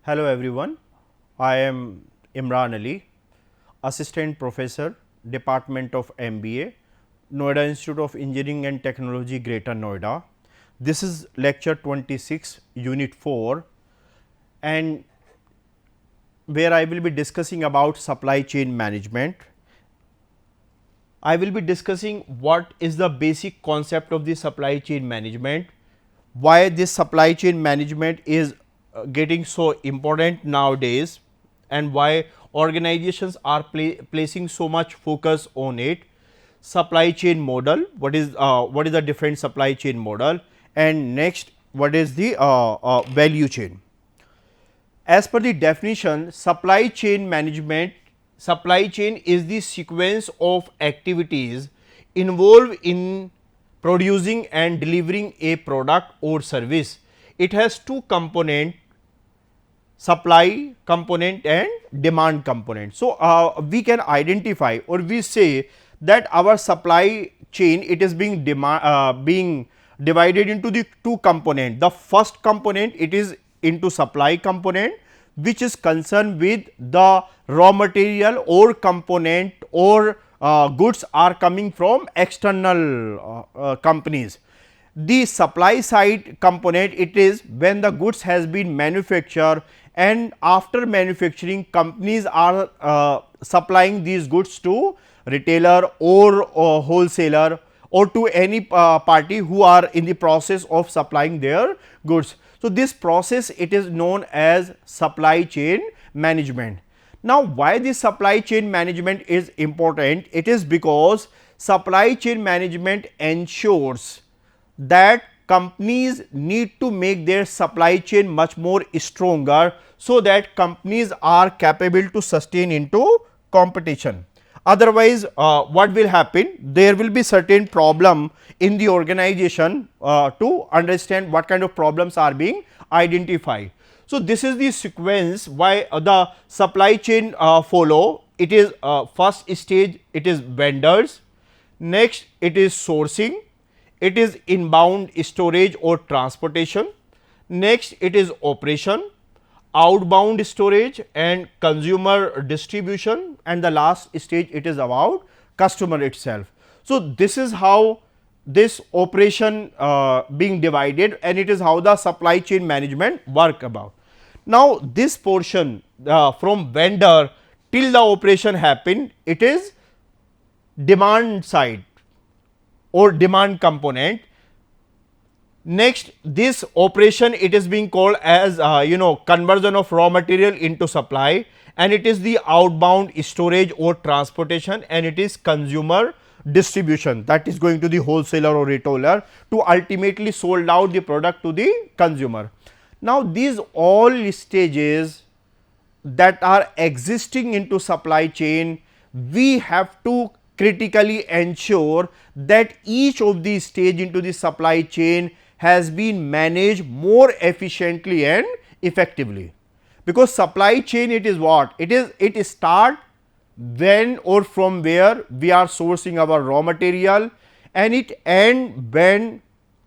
Hello everyone, I am Imran Ali, Assistant Professor, Department of MBA, Noida Institute of Engineering and Technology, Greater Noida. This is lecture 26, unit 4, and where I will be discussing about supply chain management. I will be discussing what is the basic concept of the supply chain management, why this supply chain management is getting so important nowadays, and why organizations are placing so much focus on it. Supply chain model, what is the different supply chain model, and next what is the value chain. As per the definition, supply chain management, supply chain is the sequence of activities involved in producing and delivering a product or service. It has two components, supply component and demand component. So, we can identify or we say that our supply chain, it is being being divided into the two component. The first component, it is into supply component, which is concerned with the raw material or component or goods are coming from external companies. The supply side component, it is when the goods has been manufactured, and after manufacturing companies are supplying these goods to retailer or wholesaler or to any party who are in the process of supplying their goods. So, this process, it is known as supply chain management. Now, why this supply chain management is important? It is because supply chain management ensures that companies need to make their supply chain much more stronger, so that companies are capable to sustain into competition. Otherwise, what will happen? There will be certain problem in the organization to understand what kind of problems are being identified. So, this is the sequence why the supply chain follow. It is first stage, it is vendors, next it is sourcing, it is inbound storage or transportation, next it is operation, outbound storage and consumer distribution, and the last stage it is about customer itself. So, this is how this operation being divided, and it is how the supply chain management work about. Now, this portion from vendor till the operation happen, it is demand side or demand component. Next, this operation, it is being called as conversion of raw material into supply, and it is the outbound storage or transportation, and it is consumer distribution, that is going to the wholesaler or retailer to ultimately sold out the product to the consumer. Now, these all stages that are existing into supply chain, we have to critically ensure that each of these stage into the supply chain has been managed more efficiently and effectively. Because supply chain, it is what? It start when or from where we are sourcing our raw material, and it end when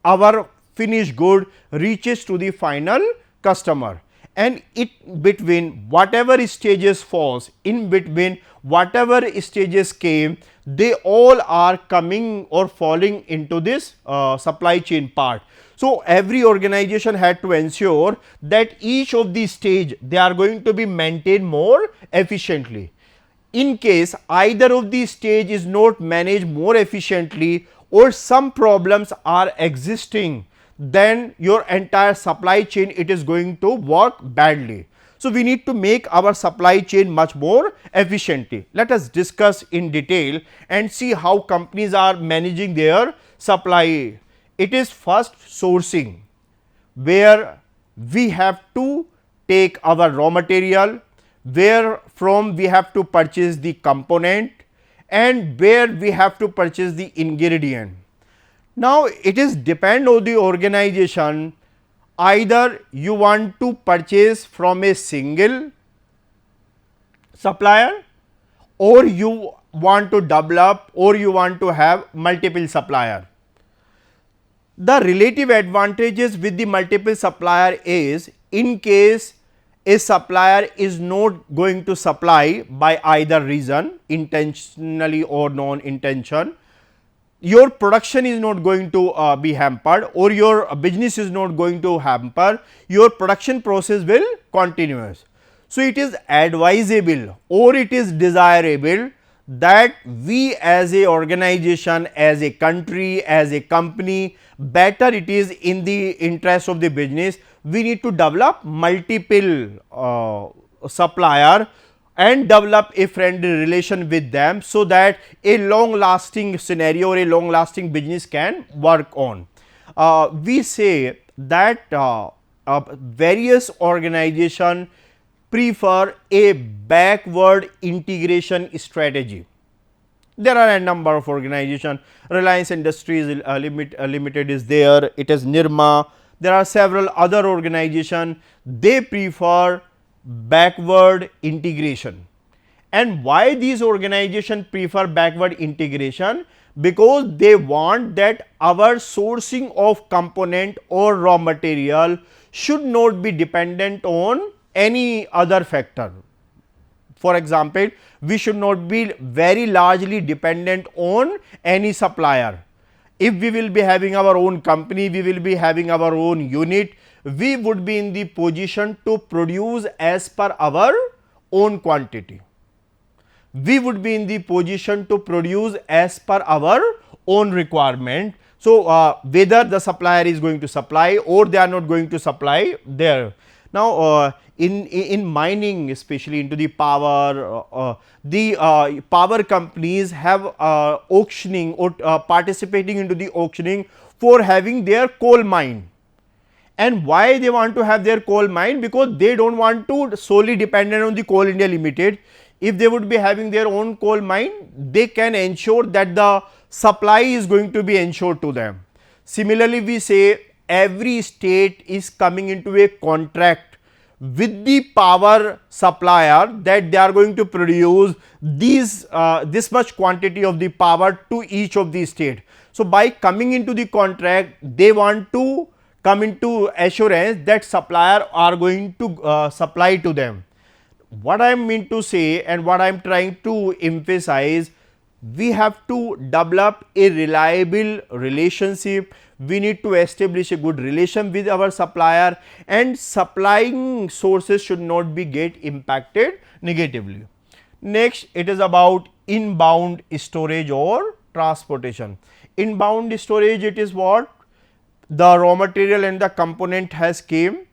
our finished good reaches to the final customer, and it between whatever stages falls, in between whatever stages came, they all are coming or falling into this supply chain part. So, every organization had to ensure that each of these stage, they are going to be maintained more efficiently. In case either of these stage is not managed more efficiently or some problems are existing, then your entire supply chain, it is going to work badly. So, we need to make our supply chain much more efficiently. Let us discuss in detail and see how companies are managing their supply. It is first sourcing, where we have to take our raw material, where from we have to purchase the component, and where we have to purchase the ingredient. Now, it is depend on the organization, either you want to purchase from a single supplier, or you want to develop, or you want to have multiple supplier. The relative advantages with the multiple supplier is, in case a supplier is not going to supply by either reason, intentionally or non-intention, your production is not going to be hampered, or your business is not going to hamper, your production process will continuous. So, it is advisable or it is desirable that we as a organization, as a country, as a company, better it is in the interest of the business, we need to develop multiple supplier and develop a friendly relation with them, so that a long lasting scenario or a long lasting business can work on. We say that various organization prefer a backward integration strategy. There are a number of organizations, Reliance Industries Limited is there, it is Nirma, there are several other organizations, they prefer backward integration. And why these organizations prefer backward integration? Because they want that our sourcing of component or raw material should not be dependent on any other factor. For example, we should not be very largely dependent on any supplier. If we will be having our own company, we will be having our own unit, we would be in the position to produce as per our own quantity. We would be in the position to produce as per our own requirement. So, whether the supplier is going to supply or they are not going to supply there. Now, in mining, especially into the power, the power companies have auctioning or participating into the auctioning for having their coal mine. And why they want to have their coal mine? Because they do not want to solely dependent on the Coal India Limited. If they would be having their own coal mine, they can ensure that the supply is going to be ensured to them. Similarly, we say every state is coming into a contract with the power supplier that they are going to produce these this much quantity of the power to each of the state. So, by coming into the contract, they want to come into assurance that supplier are going to supply to them. What I mean to say and what I am trying to emphasize, we have to develop a reliable relationship, we need to establish a good relation with our supplier, and supplying sources should not be get impacted negatively. Next, it is about inbound storage or transportation. Inbound storage, it is what? The raw material and the component has came,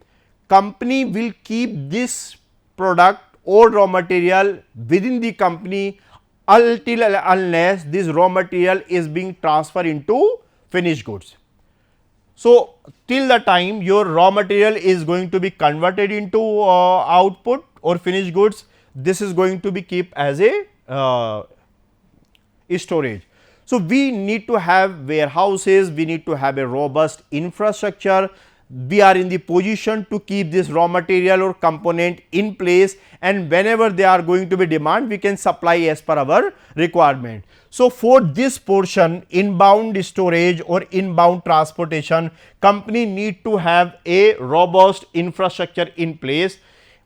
company will keep this product or raw material within the company until unless this raw material is being transferred into finished goods. So, till the time your raw material is going to be converted into output or finished goods, this is going to be kept as a storage. So, we need to have warehouses, we need to have a robust infrastructure, we are in the position to keep this raw material or component in place, and whenever they are going to be demand, we can supply as per our requirement. So, for this portion, inbound storage or inbound transportation, company need to have a robust infrastructure in place.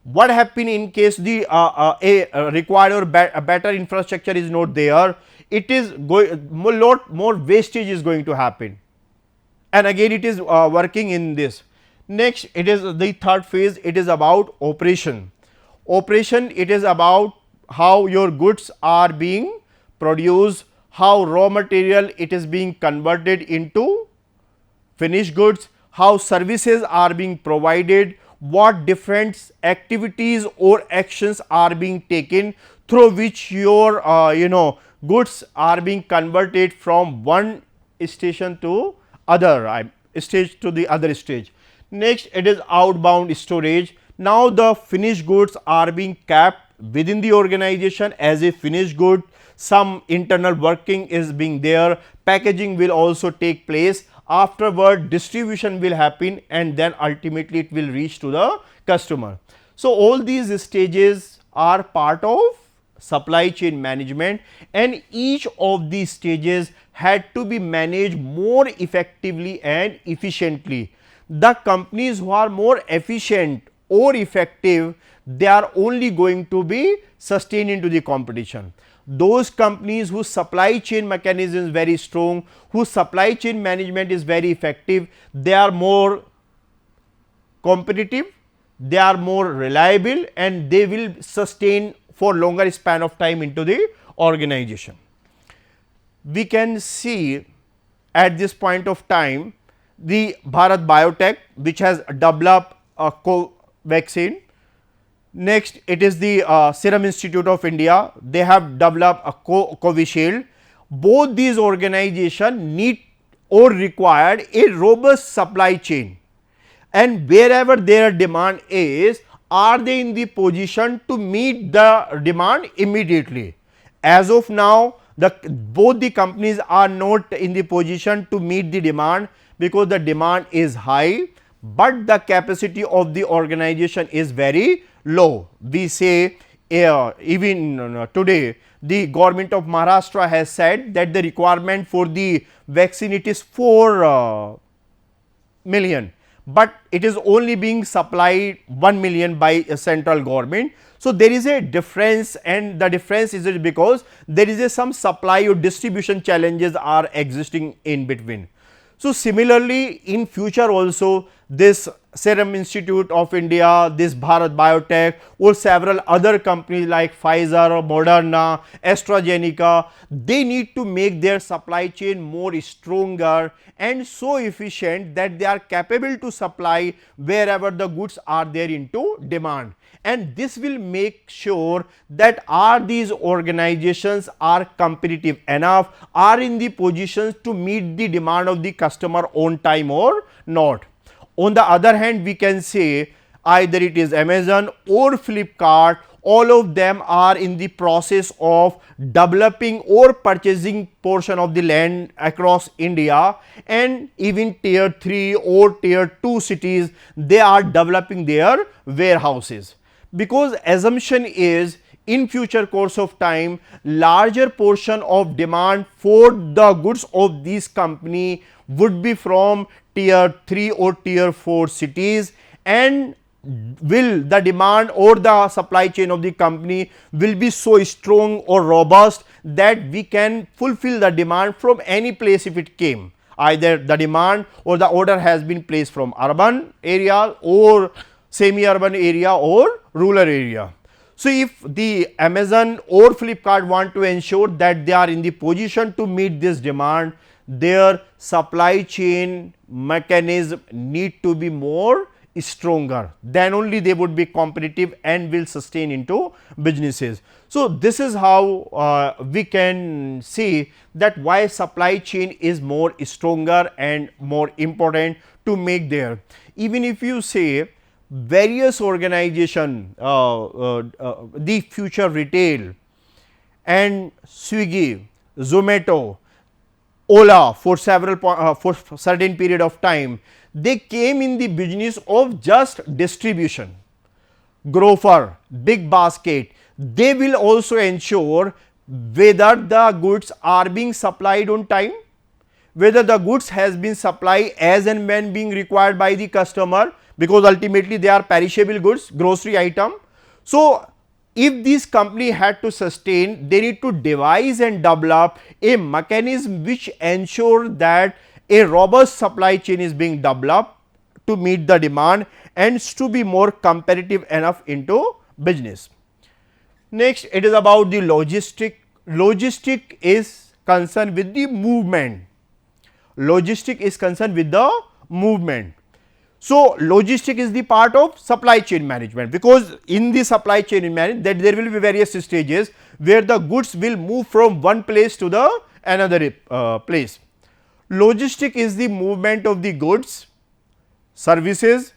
What happen in case the a required or a better infrastructure is not there? It is going lot more wastage is going to happen, and again it is working in this. Next, it is the third phase, it is about operation. Operation, it is about how your goods are being produced, how raw material it is being converted into finished goods, how services are being provided, what different activities or actions are being taken through which your goods are being converted from one station to other stage to the other stage. Next, it is outbound storage. Now, the finished goods are being kept within the organization as a finished good, some internal working is being there, packaging will also take place, afterward distribution will happen, and then ultimately it will reach to the customer. So, all these stages are part of supply chain management, and each of these stages had to be managed more effectively and efficiently. The companies who are more efficient or effective, they are only going to be sustained into the competition. Those companies whose supply chain mechanism is very strong, whose supply chain management is very effective, they are more competitive, they are more reliable, and they will sustain for longer span of time into the organization. We can see at this point of time the Bharat Biotech, which has developed a vaccine. Next, it is the Serum Institute of India, they have developed a Covishield. Both these organizations need or required a robust supply chain, and wherever their demand is, are they in the position to meet the demand immediately? As of now, both the companies are not in the position to meet the demand because the demand is high, but the capacity of the organization is very low. We say even today the government of Maharashtra has said that the requirement for the vaccine it is 4 million, but it is only being supplied 1 million by a central government. So, there is a difference, and the difference is because there is some supply or distribution challenges are existing in between. So, similarly in future also this Serum Institute of India, this Bharat Biotech or several other companies like Pfizer, Moderna, AstraZeneca, they need to make their supply chain more stronger and so efficient that they are capable to supply wherever the goods are there into demand. And this will make sure that are these organizations are competitive enough, are in the positions to meet the demand of the customer on time or not. On the other hand, we can say either it is Amazon or Flipkart, all of them are in the process of developing or purchasing portion of the land across India, and even tier 3 or tier 2 cities, they are developing their warehouses. Because assumption is in future course of time, larger portion of demand for the goods of this company would be from tier 3 or tier 4 cities, and will the demand or the supply chain of the company will be so strong or robust that we can fulfill the demand from any place if it came. Either the demand or the order has been placed from urban area or semi-urban area or rural area. So, if the Amazon or Flipkart want to ensure that they are in the position to meet this demand, their supply chain mechanism need to be more stronger, then only they would be competitive and will sustain into businesses. So, this is how we can see that why supply chain is more stronger and more important to make there. Even if you say various organization, the future retail and Swiggy, Zomato, Ola for for certain period of time, they came in the business of just distribution. Grofer, Big Basket, they will also ensure whether the goods are being supplied on time, whether the goods has been supplied as and when being required by the customer, because ultimately they are perishable goods, grocery item. So, if this company had to sustain, they need to devise and develop a mechanism which ensure that a robust supply chain is being developed to meet the demand and to be more competitive enough into business. Next, it is about the logistic. Logistic is concerned with the movement. Logistic is concerned with the movement. So, logistic is the part of supply chain management, because in the supply chain management that there will be various stages where the goods will move from one place to the another place. Logistic is the movement of the goods, services,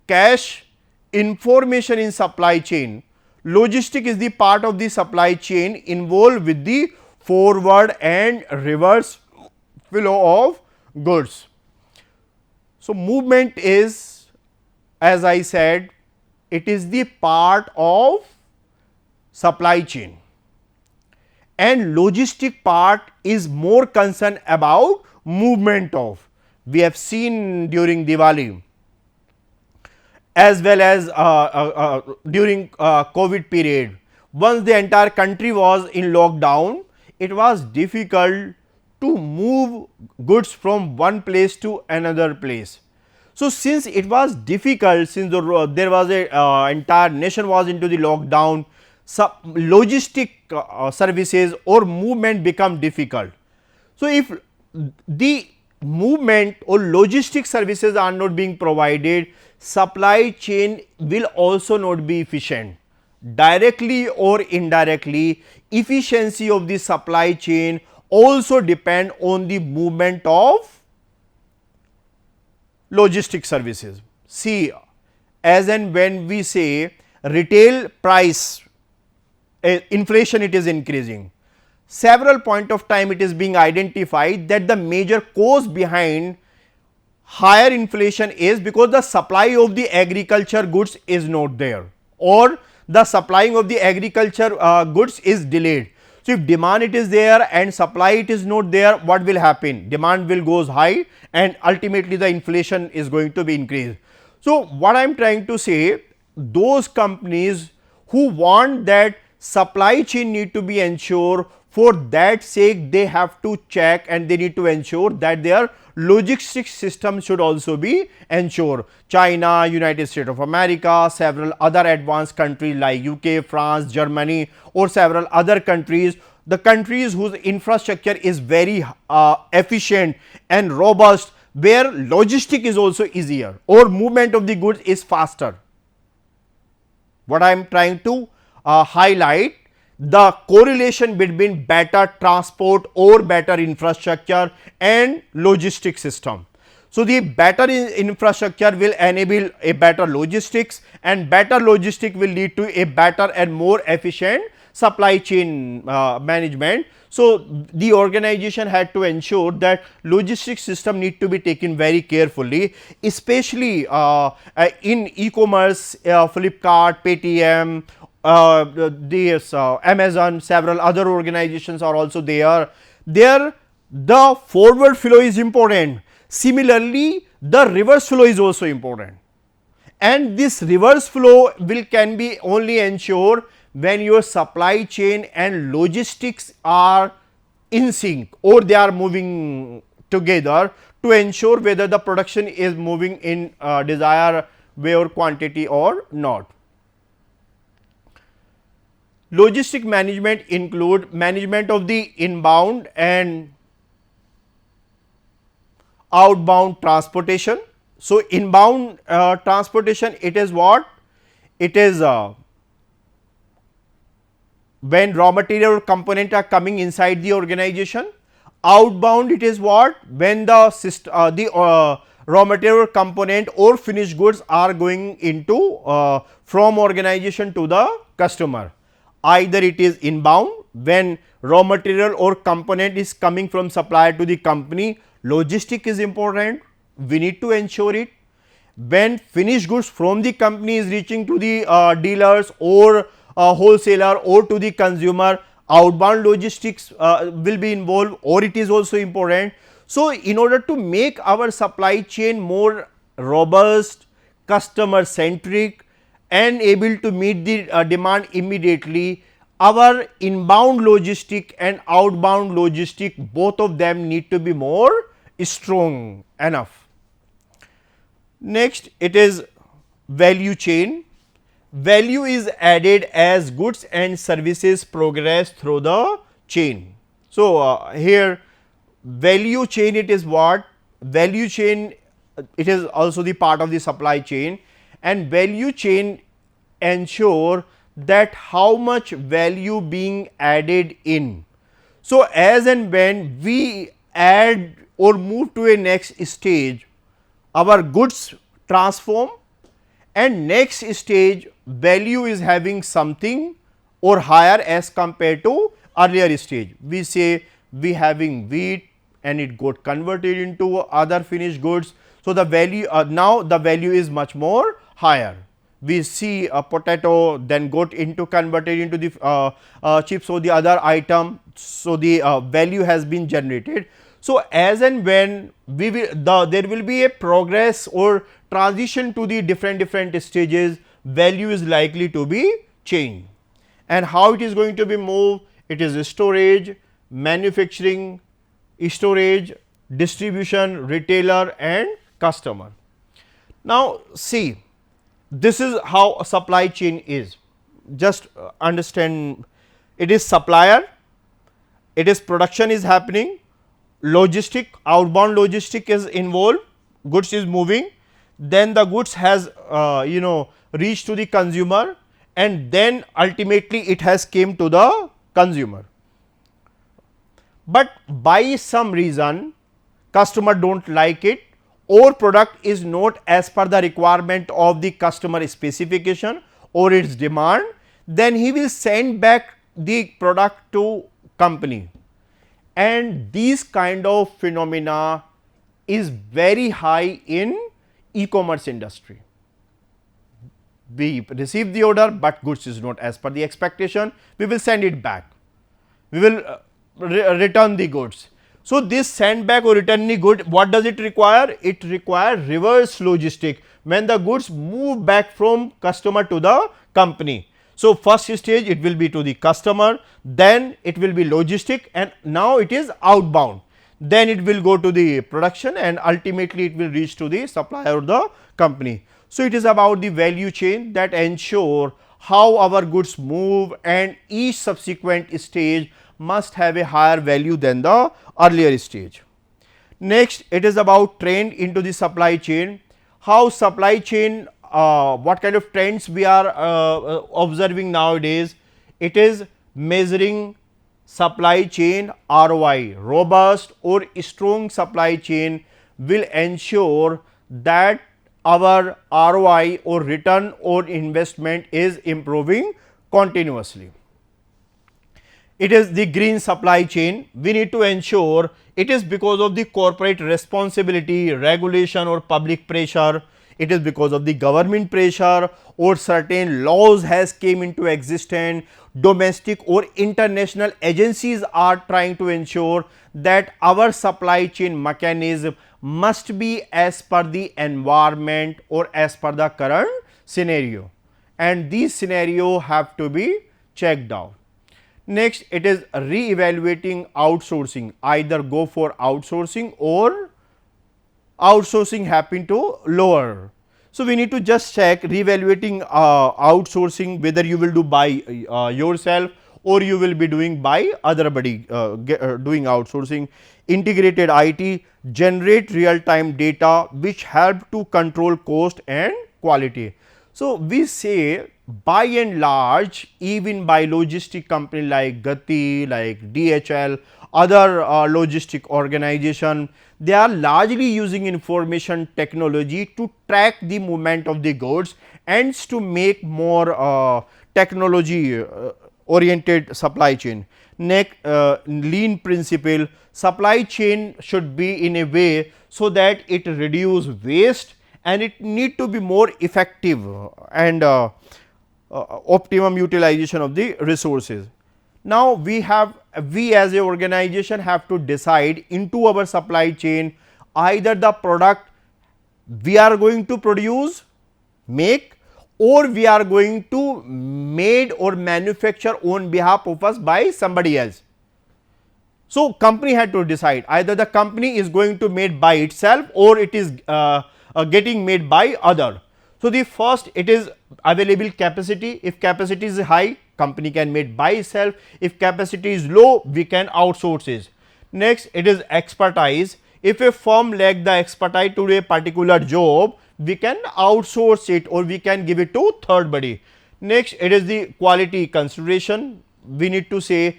cash, information in supply chain. Logistic is the part of the supply chain involved with the forward and reverse flow of goods. So, movement is, as I said, it is the part of supply chain, and logistic part is more concerned about movement of. We have seen during Diwali, as well as during COVID period. Once the entire country was in lockdown, it was difficult to move goods from one place to another place. So, since it was difficult, since there was a entire nation was into the lockdown, some logistic services or movement become difficult. So, if the movement or logistic services are not being provided, supply chain will also not be efficient. Directly or indirectly, efficiency of the supply chain also depend on the movement of logistic services. See, as and when we say retail price inflation, it is increasing. Several point of time it is being identified that the major cause behind higher inflation is because the supply of the agriculture goods is not there, or the supplying of the agriculture goods is delayed. So, if demand it is there and supply it is not there, what will happen? Demand will goes high and ultimately the inflation is going to be increased. So, what I am trying to say, those companies who want that supply chain need to be ensured, for that sake they have to check and they need to ensure that their logistics system should also be ensured. China, United States of America, several other advanced countries like UK, France, Germany or several other countries, the countries whose infrastructure is very efficient and robust, where logistic is also easier or movement of the goods is faster. What I am trying to highlight, the correlation between better transport or better infrastructure and logistic system. So, the better infrastructure will enable a better logistics, and better logistic will lead to a better and more efficient supply chain management. So, the organization had to ensure that logistics system need to be taken very carefully, especially in e-commerce, Flipkart, Paytm, Amazon, several other organizations are also there. There the forward flow is important. Similarly, the reverse flow is also important, and this reverse flow can be only ensured when your supply chain and logistics are in sync or they are moving together to ensure whether the production is moving in desired way or quantity or not. Logistic management include management of the inbound and outbound transportation. So, inbound transportation, it is what? It is when raw material or component are coming inside the organization. Outbound, it is what? When the raw material component or finished goods are going into from organization to the customer. Either it is inbound, when raw material or component is coming from supplier to the company, logistic is important, we need to ensure it. When finished goods from the company is reaching to the dealers or wholesaler or to the consumer, outbound logistics will be involved, or it is also important. So, in order to make our supply chain more robust, customer centric and able to meet the demand immediately, our inbound logistic and outbound logistic, both of them need to be more strong enough. Next, it is value chain. Value is added as goods and services progress through the chain. So, here value chain, it is what? Value chain, it is also the part of the supply chain, and value chain ensure that how much value being added in. So, as and when we add or move to a next stage, our goods transform, and next stage value is having something or higher as compared to earlier stage. We say we having wheat and it got converted into other finished goods. So, the value now the value is much more higher. We see a potato then got into converted into the chips or the other item. So, the value has been generated. So, as and when we will there will be a progress or transition to the different stages, value is likely to be changed. And how it is going to be moved? It is storage, manufacturing, storage, distribution, retailer and customer. Now, see, this is how a supply chain is. Just understand, it is supplier, it is production is happening, logistic, outbound logistic is involved, goods is moving, then the goods has reached to the consumer, and then ultimately it has came to the consumer. But by some reason customer don't like it, or product is not as per the requirement of the customer specification or its demand, then he will send back the product to company. And these kind of phenomena is very high in e-commerce industry. We receive the order, but goods is not as per the expectation, we will send it back, we will return the goods. So, this send back or return the good, what does it require? It requires reverse logistic, when the goods move back from customer to the company. So, first stage it will be to the customer, then it will be logistic, and now it is outbound, then it will go to the production, and ultimately it will reach to the supplier or the company. So, it is about the value chain that ensure how our goods move, and each subsequent stage must have a higher value than the earlier stage. Next, it is about trend into the supply chain, how supply chain, what kind of trends we are observing nowadays. It is measuring supply chain ROI. Robust or strong supply chain will ensure that our ROI or return on investment is improving continuously. It is the green supply chain. We need to ensure it is because of the corporate responsibility, regulation or public pressure. It is because of the government pressure or certain laws has came into existence. Domestic or international agencies are trying to ensure that our supply chain mechanism must be as per the environment or as per the current scenario, and these scenario have to be checked out. Next, it is re-evaluating outsourcing, either go for outsourcing or outsourcing happen to lower. So, we need to just check re-evaluating outsourcing, whether you will do by yourself or you will be doing by other body doing outsourcing. Integrated IT, generate real time data which help to control cost and quality. So, we say by and large, even by logistic company like Gati, like DHL, other logistic organization, they are largely using information technology to track the movement of the goods and to make more technology oriented supply chain. Next, lean principle, supply chain should be in a way so that it reduce waste and it need to be more effective and optimum utilization of the resources. Now, we as a organization have to decide into our supply chain, either the product we are going to produce, make, or we are going to made or manufacture on behalf of us by somebody else. So, company had to decide, either the company is going to made by itself or it is getting made by other. So, the first, it is available capacity. If capacity is high, company can make by itself. If capacity is low, we can outsource it. Next, it is expertise. If a firm lack the expertise to a particular job, we can outsource it or we can give it to third party. Next, it is the quality consideration. We need to say,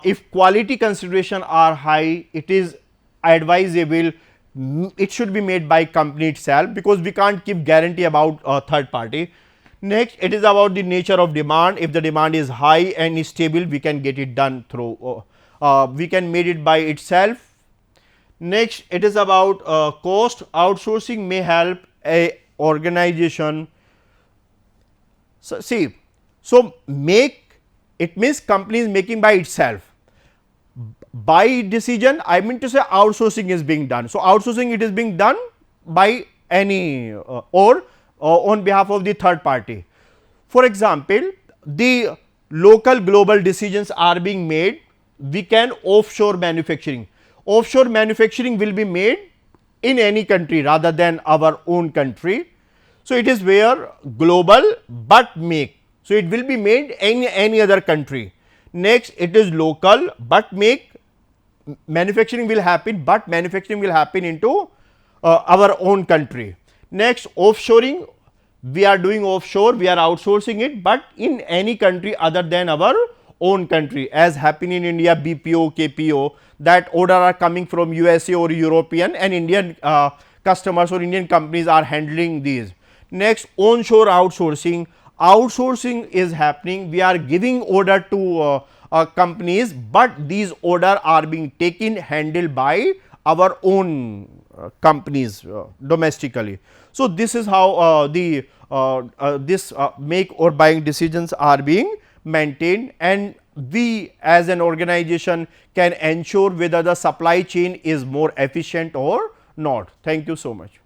if quality consideration are high, it is advisable it should be made by company itself, because we can't give guarantee about third party. Next, it is about the nature of demand. If the demand is high and stable, we can get it done through we can made it by itself. Next, it is about cost. Outsourcing may help a organization. So, see, so make, it means company is making by itself. Buy decision, I mean to say outsourcing is being done. So, outsourcing it is being done by any or on behalf of the third party. For example, the local global decisions are being made, we can offshore manufacturing. Offshore manufacturing will be made in any country rather than our own country. So, it is where global but make. So, it will be made in any other country. Next, it is local but make, manufacturing will happen, but manufacturing will happen into our own country. Next, offshoring, we are doing offshore, we are outsourcing it, but in any country other than our own country, as happen in India, BPO, KPO, that order are coming from USA or European, and Indian customers or Indian companies are handling these. Next, onshore outsourcing. Outsourcing is happening, we are giving order to companies, but these order are being taken, handled by our own companies domestically. So, this is how this make or buying decisions are being maintained, and we as an organization can ensure whether the supply chain is more efficient or not. Thank you so much.